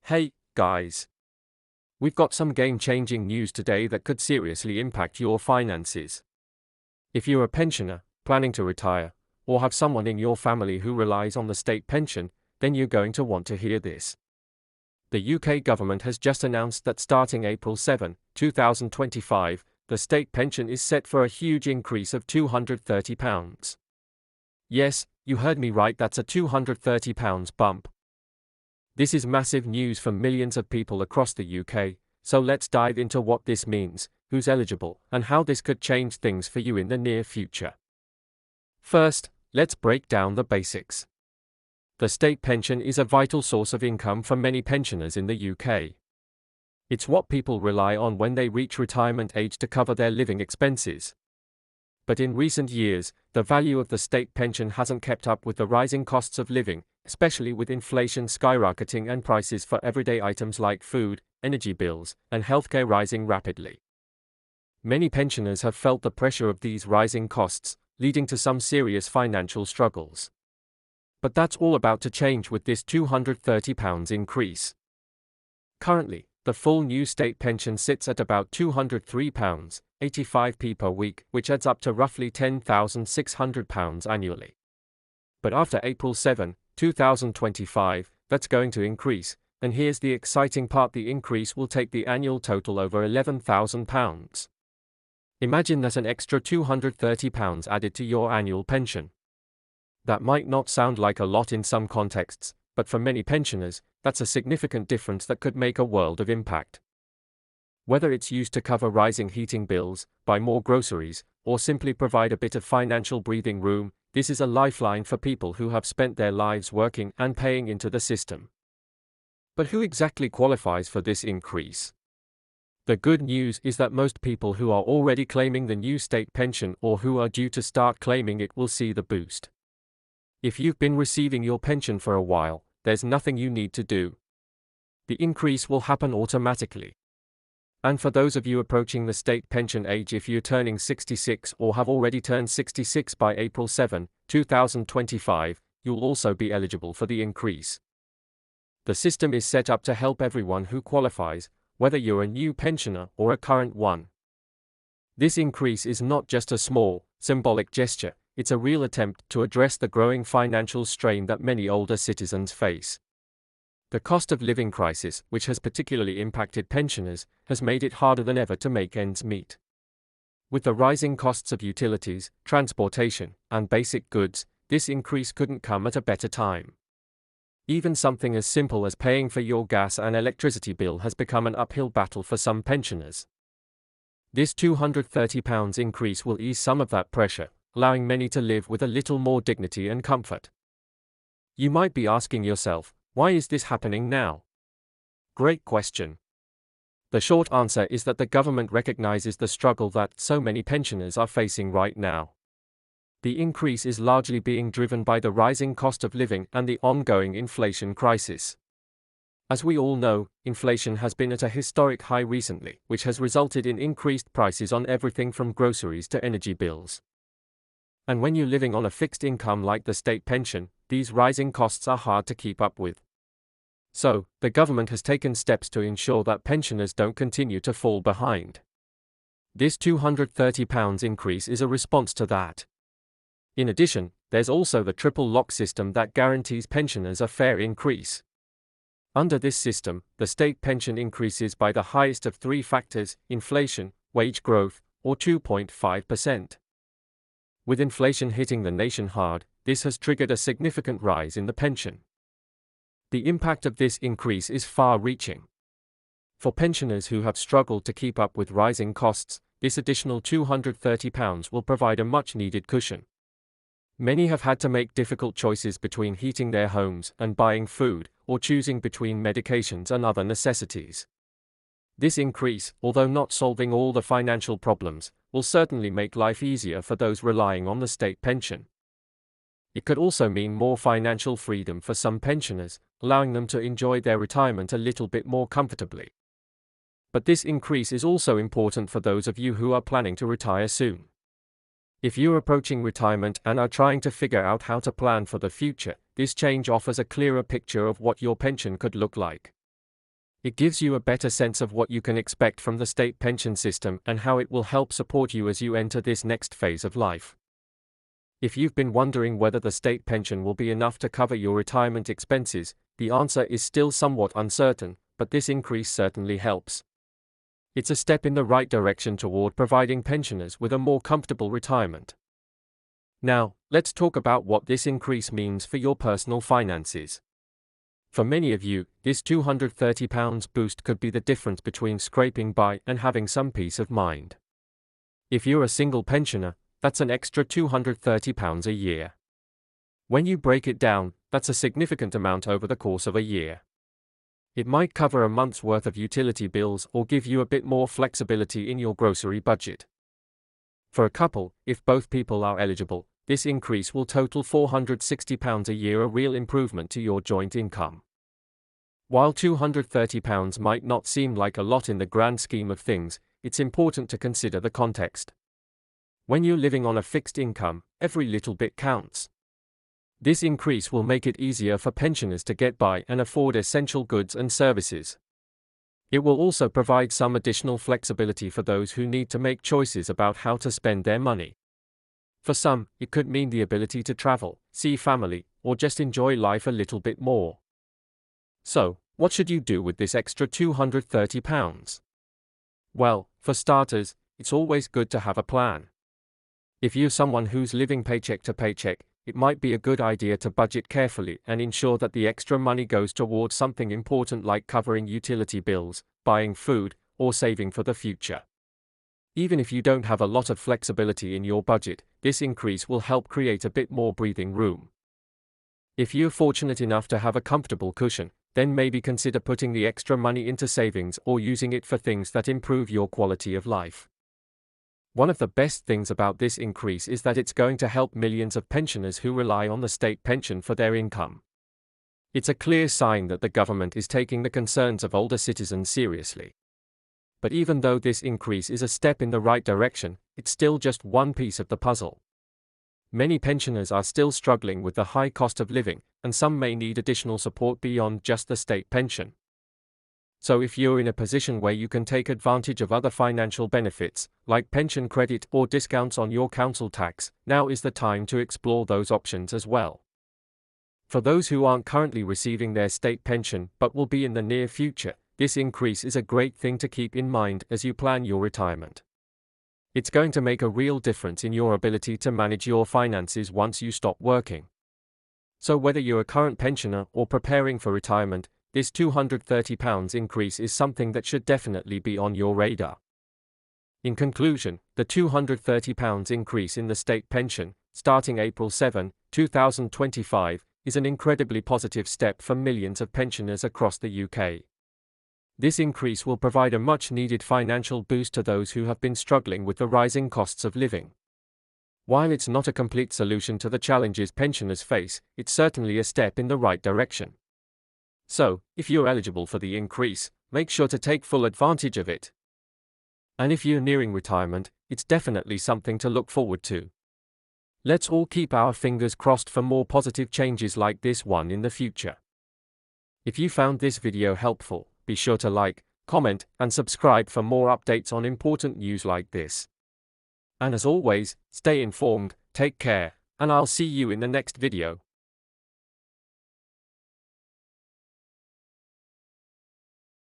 Hey, guys. We've got some game-changing news today that could seriously impact your finances. If you're a pensioner, planning to retire, or have someone in your family who relies on the state pension, then you're going to want to hear this. The UK government has just announced that starting April 7, 2025, the state pension is set for a huge increase of £230. Yes, you heard me right, that's a £230 bump. This is massive news for millions of people across the UK, so let's dive into what this means, who's eligible, and how this could change things for you in the near future. First, let's break down the basics. The state pension is a vital source of income for many pensioners in the UK. It's what people rely on when they reach retirement age to cover their living expenses. But in recent years, the value of the state pension hasn't kept up with the rising costs of living, especially with inflation skyrocketing and prices for everyday items like food, energy bills, and healthcare rising rapidly. Many pensioners have felt the pressure of these rising costs, leading to some serious financial struggles. But that's all about to change with this £230 increase. Currently, the full new state pension sits at about £203.85 per week, which adds up to roughly £10,600 annually. But after April 7, 2025, that's going to increase, and here's the exciting part: the increase will take the annual total over £11,000. Imagine that an extra £230 added to your annual pension. That might not sound like a lot in some contexts, but for many pensioners, that's a significant difference that could make a world of impact. Whether it's used to cover rising heating bills, buy more groceries, or simply provide a bit of financial breathing room, this is a lifeline for people who have spent their lives working and paying into the system. But who exactly qualifies for this increase? The good news is that most people who are already claiming the new state pension or who are due to start claiming it will see the boost. If you've been receiving your pension for a while, there's nothing you need to do. The increase will happen automatically. And for those of you approaching the state pension age, if you're turning 66 or have already turned 66 by April 7, 2025, you'll also be eligible for the increase. The system is set up to help everyone who qualifies, whether you're a new pensioner or a current one. This increase is not just a small, symbolic gesture. It's a real attempt to address the growing financial strain that many older citizens face. The cost of living crisis, which has particularly impacted pensioners, has made it harder than ever to make ends meet. With the rising costs of utilities, transportation, and basic goods, this increase couldn't come at a better time. Even something as simple as paying for your gas and electricity bill has become an uphill battle for some pensioners. This £230 increase will ease some of that pressure, allowing many to live with a little more dignity and comfort. You might be asking yourself, why is this happening now? Great question. The short answer is that the government recognizes the struggle that so many pensioners are facing right now. The increase is largely being driven by the rising cost of living and the ongoing inflation crisis. As we all know, inflation has been at a historic high recently, which has resulted in increased prices on everything from groceries to energy bills. And when you're living on a fixed income like the state pension, these rising costs are hard to keep up with. So, the government has taken steps to ensure that pensioners don't continue to fall behind. This £230 increase is a response to that. In addition, there's also the triple lock system that guarantees pensioners a fair increase. Under this system, the state pension increases by the highest of three factors: inflation, wage growth, or 2.5%. With inflation hitting the nation hard, this has triggered a significant rise in the pension. The impact of this increase is far-reaching. For pensioners who have struggled to keep up with rising costs, this additional £230 will provide a much-needed cushion. Many have had to make difficult choices between heating their homes and buying food, or choosing between medications and other necessities. This increase, although not solving all the financial problems, will certainly make life easier for those relying on the state pension. It could also mean more financial freedom for some pensioners, allowing them to enjoy their retirement a little bit more comfortably. But this increase is also important for those of you who are planning to retire soon. If you're approaching retirement and are trying to figure out how to plan for the future, this change offers a clearer picture of what your pension could look like. It gives you a better sense of what you can expect from the state pension system and how it will help support you as you enter this next phase of life. If you've been wondering whether the state pension will be enough to cover your retirement expenses, the answer is still somewhat uncertain, but this increase certainly helps. It's a step in the right direction toward providing pensioners with a more comfortable retirement. Now, let's talk about what this increase means for your personal finances. For many of you, this £230 boost could be the difference between scraping by and having some peace of mind. If you're a single pensioner, that's an extra £230 a year. When you break it down, that's a significant amount over the course of a year. It might cover a month's worth of utility bills or give you a bit more flexibility in your grocery budget. For a couple, if both people are eligible, this increase will total £460 a year, a real improvement to your joint income. While £230 might not seem like a lot in the grand scheme of things, it's important to consider the context. When you're living on a fixed income, every little bit counts. This increase will make it easier for pensioners to get by and afford essential goods and services. It will also provide some additional flexibility for those who need to make choices about how to spend their money. For some, it could mean the ability to travel, see family, or just enjoy life a little bit more. So, what should you do with this extra £230? Well, for starters, it's always good to have a plan. If you're someone who's living paycheck to paycheck, it might be a good idea to budget carefully and ensure that the extra money goes towards something important like covering utility bills, buying food, or saving for the future. Even if you don't have a lot of flexibility in your budget, this increase will help create a bit more breathing room. If you're fortunate enough to have a comfortable cushion, then maybe consider putting the extra money into savings or using it for things that improve your quality of life. One of the best things about this increase is that it's going to help millions of pensioners who rely on the state pension for their income. It's a clear sign that the government is taking the concerns of older citizens seriously. But even though this increase is a step in the right direction, it's still just one piece of the puzzle. Many pensioners are still struggling with the high cost of living, and some may need additional support beyond just the state pension. So if you're in a position where you can take advantage of other financial benefits, like pension credit or discounts on your council tax, now is the time to explore those options as well. For those who aren't currently receiving their state pension but will be in the near future, this increase is a great thing to keep in mind as you plan your retirement. It's going to make a real difference in your ability to manage your finances once you stop working. So whether you're a current pensioner or preparing for retirement, this £230 increase is something that should definitely be on your radar. In conclusion, the £230 increase in the state pension, starting April 7, 2025, is an incredibly positive step for millions of pensioners across the UK. This increase will provide a much-needed financial boost to those who have been struggling with the rising costs of living. While it's not a complete solution to the challenges pensioners face, it's certainly a step in the right direction. So, if you're eligible for the increase, make sure to take full advantage of it. And if you're nearing retirement, it's definitely something to look forward to. Let's all keep our fingers crossed for more positive changes like this one in the future. If you found this video helpful, be sure to like, comment, and subscribe for more updates on important news like this. And as always, stay informed, take care, and I'll see you in the next video.